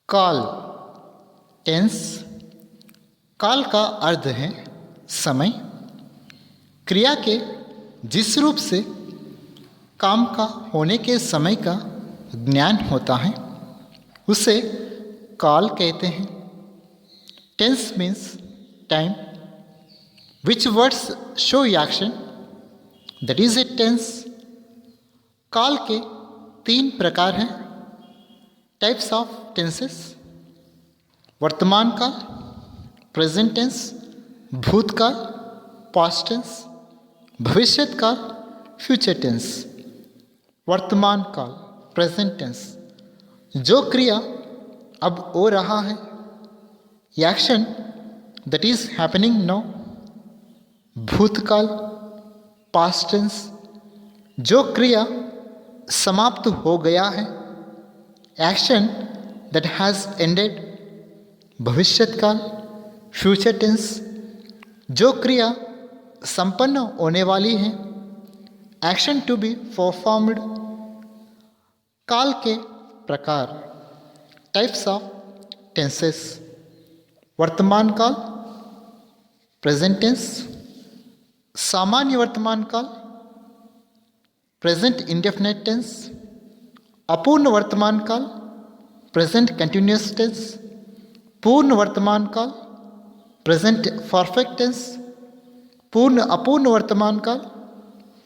काल टेंस। काल का अर्थ है समय। क्रिया के जिस रूप से काम का होने के समय का ज्ञान होता है उसे काल कहते हैं। Tense means time which words show action that is a tense. काल के 3 प्रकार हैं, टाइप्स ऑफ टेंसेस। वर्तमान काल, प्रेजेंट टेंस, भूतकाल, पास्ट टेंस, भविष्यत काल, फ्यूचर टेंस। वर्तमान काल प्रेजेंट टेंस, जो क्रिया अब हो रहा है, action that is happening now. भूतकाल पास्ट टेंस, जो क्रिया समाप्त हो गया है, एक्शन दैट हैज एंडेड। भविष्यत काल फ्यूचर टेंस, जो क्रिया संपन्न होने वाली है, एक्शन टू बी परफॉर्म्ड। काल के प्रकार, टाइप्स ऑफ टेंसेस। वर्तमान काल प्रेजेंट टेंस, सामान्य वर्तमान काल, प्रेजेंट इंडेफिनिट टेंस, अपूर्ण वर्तमान काल, प्रेजेंट कंटिन्यूअस टेंस, पूर्ण वर्तमान काल, प्रेजेंट परफेक्ट टेंस, पूर्ण अपूर्ण वर्तमान काल,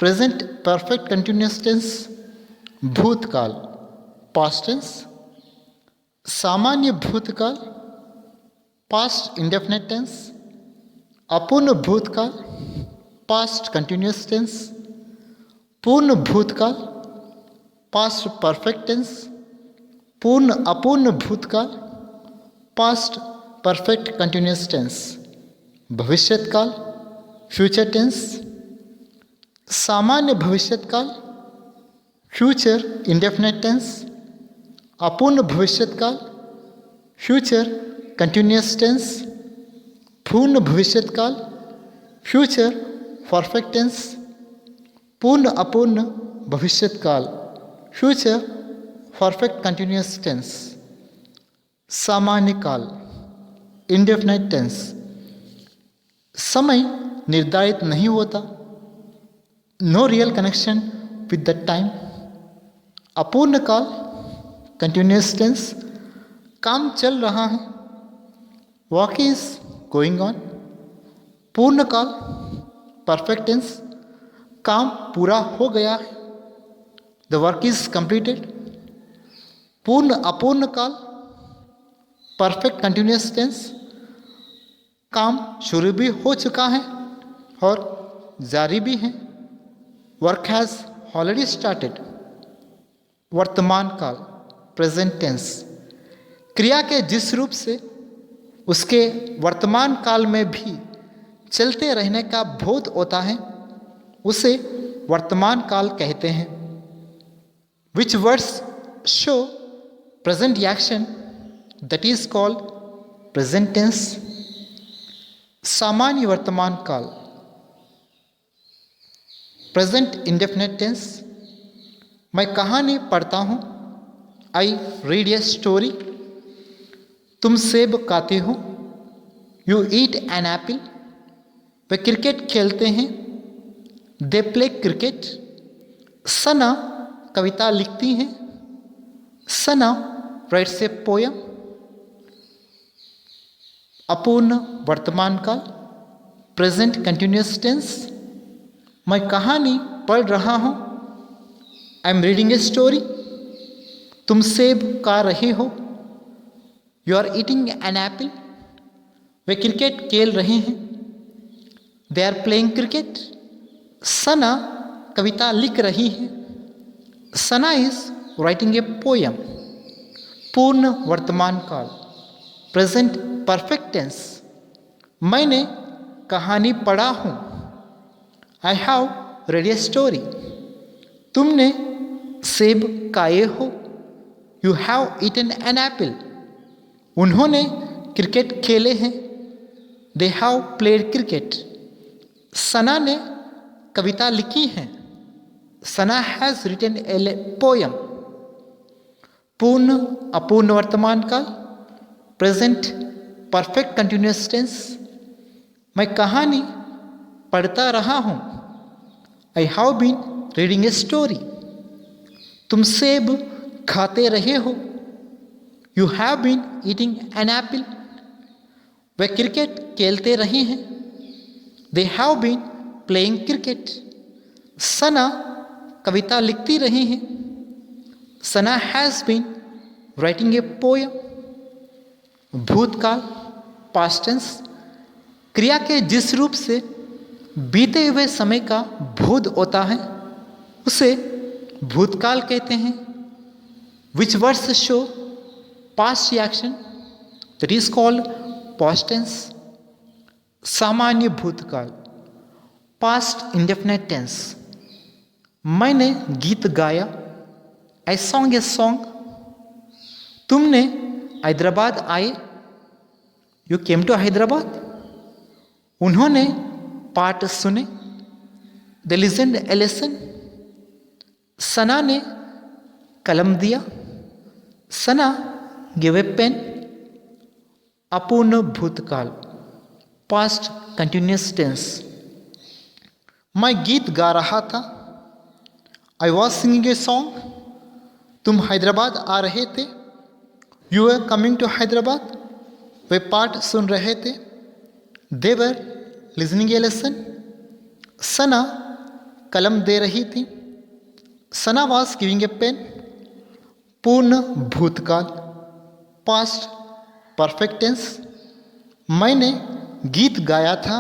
प्रेजेंट परफेक्ट कंटिन्यूअस टेंस, भूतकाल पास्ट टेंस, सामान्य भूतकाल, पास्ट इंडेफिनिट टेंस, अपूर्ण भूतकाल, पास्ट कंटिन्यूअस टेंस, पूर्ण भूतकाल, पास्ट परफेक्ट टेंस, पूर्ण अपूर्ण भूतकाल, पास्ट परफेक्ट कंटिन्यूअस टेंस, भविष्यत काल फ्यूचर टेंस, सामान्य भविष्यत काल, फ्यूचर इंडेफिनिट टेंस, अपूर्ण भविष्यत काल, फ्यूचर कंटिन्यूअस टेंस, पूर्ण भविष्यत काल, फ्यूचर परफेक्ट टेंस, पूर्ण अपूर्ण भविष्यत काल, फ्यूचर परफेक्ट कंटिन्यूअस टेंस। सामान्य काल इंडेफिनिट टेंस, समय निर्धारित नहीं होता, no real connection with the time. अपूर्ण काल कंटिन्यूअस टेंस, काम चल रहा है, वर्क इज गोइंग ऑन। पूर्ण काल परफेक्ट टेंस, काम पूरा हो गया है, द वर्क इज कंप्लीटेड। पूर्ण अपूर्ण काल परफेक्ट कंटिन्यूअस टेंस, काम शुरू भी हो चुका है और जारी भी है, वर्क हैज ऑलरेडी स्टार्टेड। वर्तमान काल प्रेजेंट टेंस, क्रिया के जिस रूप से उसके वर्तमान काल में भी चलते रहने का बोध होता है उसे वर्तमान काल कहते हैं। Which words show present action that is called present tense. सामान्य वर्तमान काल प्रेजेंट इंडेफिनिट टेंस, मैं कहानी पढ़ता हूँ, आई रीड ए स्टोरी। तुम सेब खाते हो, यू ईट एन एप्पल। वे क्रिकेट खेलते हैं, दे प्ले क्रिकेट। सना कविता लिखती हैं, सना राइट्स ए पोयम। अपूर्ण वर्तमान काल प्रेजेंट कंटिन्यूअस टेंस, मैं कहानी पढ़ रहा हूँ, I am reading a story. तुम सेब खा रहे हो, you are eating an apple. वे क्रिकेट खेल रहे हैं, they are playing cricket. Sana कविता लिख रही है, Sana is writing a poem. पूर्ण वर्तमान काल प्रेजेंट परफेक्ट टेंस, मैंने कहानी पढ़ा हूँ, I have read a story. तुमने सेब खाए हो, you have eaten an apple. उन्होंने क्रिकेट खेले हैं, they have played cricket. Sana ने कविता लिखी है, Sana has written a poem. पूर्ण अपूर्ण वर्तमान काल प्रेजेंट परफेक्ट कंटिन्यूअस टेंस, मैं कहानी पढ़ता रहा हूँ। I have been reading a story, तुम सेब खाते रहे हो। You have been eating an apple, वे क्रिकेट खेलते रहे हैं। They have been playing cricket, Sana कविता लिखती रही हैं। Sana has been writing a poem. भूतकाल पास्ट टेंस, क्रिया के जिस रूप से बीते हुए समय का बोध होता है उसे भूतकाल कहते हैं। Which words show past reaction, that is called past tense. सामान्य भूतकाल पास्ट इंडेफिनिट टेंस, मैंने गीत गाया। आई सॉन्ग ए सॉन्ग, तुमने हैदराबाद आए। You came to Hyderabad. उन्होंने पाठ सुने। दे लिसन्ड ए लेसन। सना ने कलम दिया। सना गिव ए पेन। अपूर्ण भूतकाल पास्ट कंटिन्यूअस टेंस, मैं गीत गा रहा था। I was singing a song, तुम हैदराबाद आ रहे थे। You are coming to Hyderabad, वे पाठ सुन रहे थे। दे वर लिसनिंग ए लेसन, सना कलम दे रही थी। Sana was giving a pen. पूर्ण भूतकाल पास्ट परफेक्ट टेंस, मैंने गीत गाया था।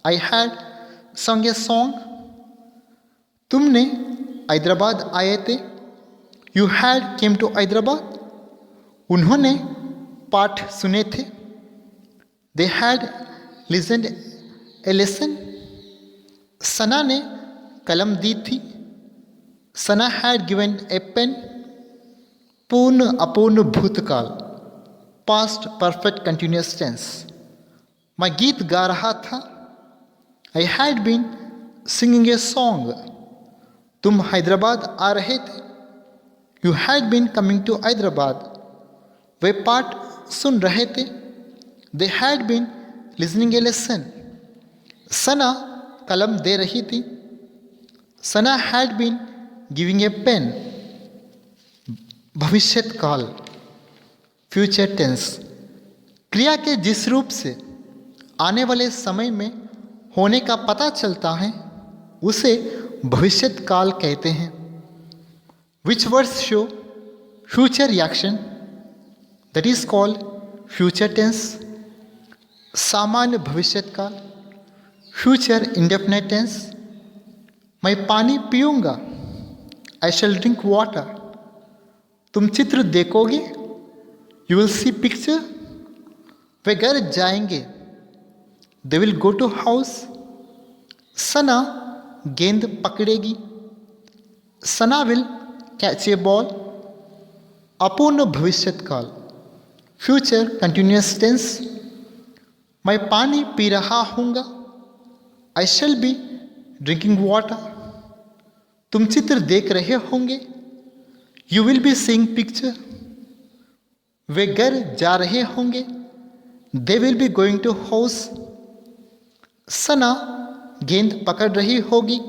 I had song a song, तुमने हैदराबाद आए थे। You had came to Hyderabad, उन्होंने पाठ सुने थे। They had listened a lesson, सना ने कलम दी थी। Sana had given a pen. पूर्ण अपूर्ण भूतकाल पास्ट परफेक्ट कंटिन्यूअस टेंस, मैं गीत गा रहा था। I had been singing a song, तुम हैदराबाद आ रहे थे। You had been coming to Hyderabad, वे पाठ सुन रहे थे। They had been listening a lesson, Sana कलम दे रही थी। Sana had been giving a pen. भविष्यत काल फ्यूचर टेंस, क्रिया के जिस रूप से आने वाले समय में होने का पता चलता है उसे भविष्यत काल कहते हैं। Which words show future reaction, that is called future tense. सामान्य भविष्यत काल फ्यूचर इंडेफिनिट टेंस, मैं पानी पीऊँगा। आई शैल ड्रिंक वाटर, तुम चित्र देखोगे। यू विल सी पिक्चर, वे घर जाएंगे। They will go to house. Sana गेंद पकड़ेगी। Sana will catch a ball. अपूर्ण भविष्यत काल फ्यूचर कंटिन्यूअस टेंस, मैं पानी पी रहा हूँगा। I shall be drinking water, तुम चित्र देख रहे होंगे। You will be seeing picture, वे घर जा रहे होंगे। They will be going to house. Sana गेंद पकड़ रही होगी।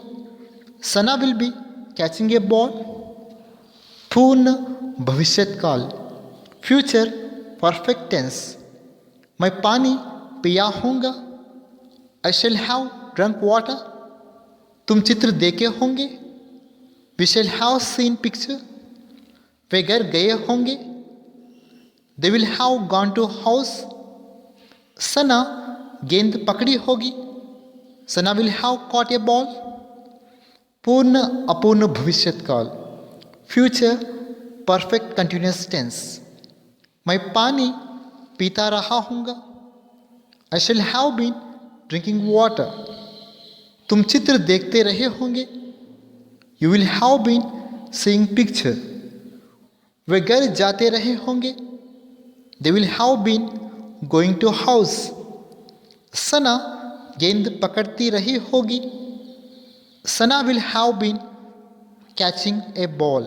Sana will be catching a ball. पूर्ण भविष्यत काल फ्यूचर परफेक्ट टेंस, मैं पानी पिया हूँगा। I shall have drunk water, तुम चित्र देखे होंगे। We shall have seen picture, वे घर गए होंगे। They will have gone to house. Sana गेंद पकड़ी होगी। Sana will have caught a ball. पूर्ण अपूर्ण भविष्यत काल फ्यूचर परफेक्ट कंटिन्यूअस टेंस, मैं पानी पीता रहा हूँगा। I shall have been drinking water, तुम चित्र देखते रहे होंगे। You will have been seeing picture, वे घर जाते रहे होंगे। They will have been going to house. Sana गेंद पकड़ती रही होगी। Sana will have been catching a ball.